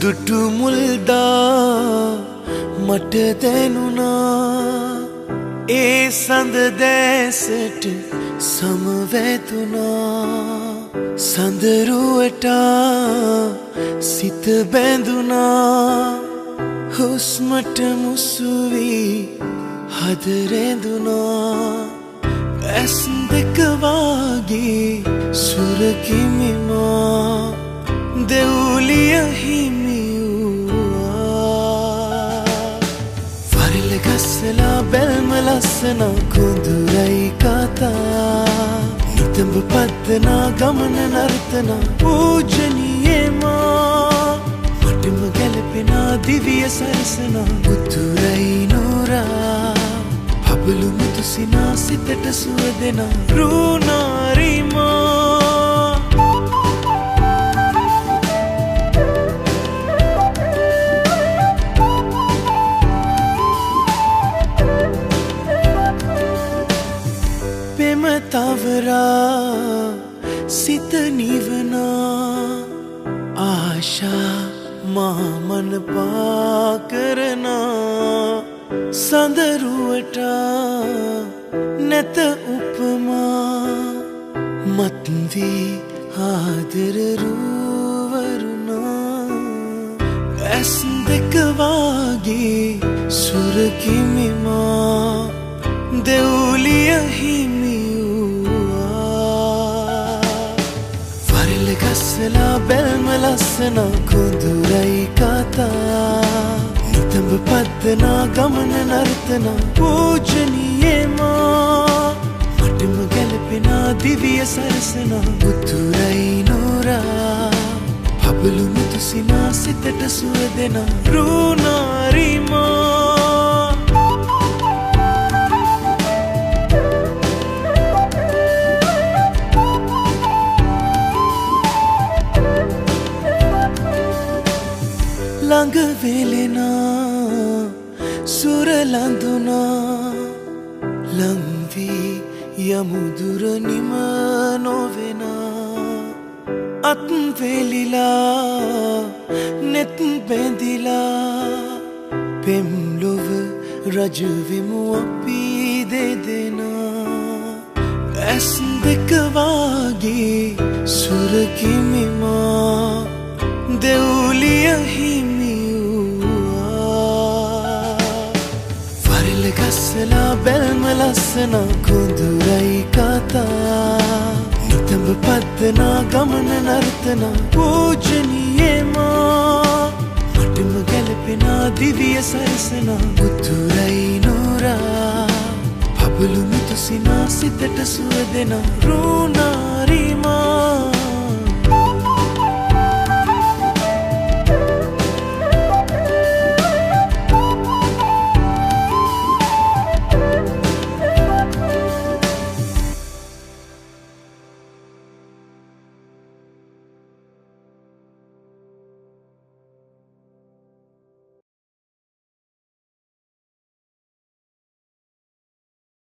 දුටු මුල්දා මට දැනුණා ඒ සඳ දැසට සමවැදුණා සඳරුවට සිත බැඳුණා හුස්මට මුසු වී හද රැඳුණා ඇස් දෙක වාගේ සුරකිමිමා දෙව්ලිය හිමි වූවා වරල ගස්සලා බැල්ම ලස්සන කුඳුරයි කතා නිතඹ පද්දනා ගමන නර්තනා පූජනීයමා මටම ගැලපෙනා දිවිය සරසනා උතුරයි නෝරා හබලු මුතු සිනා සිතට සුව දෙනා රුණාරිමා තවරා සිත නිවනා ආශා මාමන පාකරනා සඳරුවට නැත උපමා මත්වී ආදර රුවරුණා ඇස් දෙක වාගේ සුරකිමිමා දෙව්ලිය හිමි ගස්සලා බැල්ම ලස්සන කුඳුරයි කතා නිතඹ පද්දනා ගමන නර්තනා පූජනීයමා මටම ගැලපෙනා දිවිය සරසනා උතුරයි නෝරා හබලු මුතු සිනා සිතට සුව දෙනා රුණාරිමා ළඟ වෙලෙනා සුර ලඳුනා ලංවී යමුදුර නිම නොවෙනා අත් වෙලිලා නෙත් බැඳිලා පෙම්ලොව රජවෙමු අපි දෙදෙනා ඇස් දෙක වාගේ සුරකිමිමා දෙව්ලිය හිමි ගස්සලා බැල්ම ලස්සන කුඳුරයි කතා නිතඹ පද්දනා ගමන නර්තනා පූජනීයමා මටම ගැලපෙනා දිවිය සරසනා උතුරයි නෝරා හබලු මුතු සිනා සිතට සුව දෙනා රුණා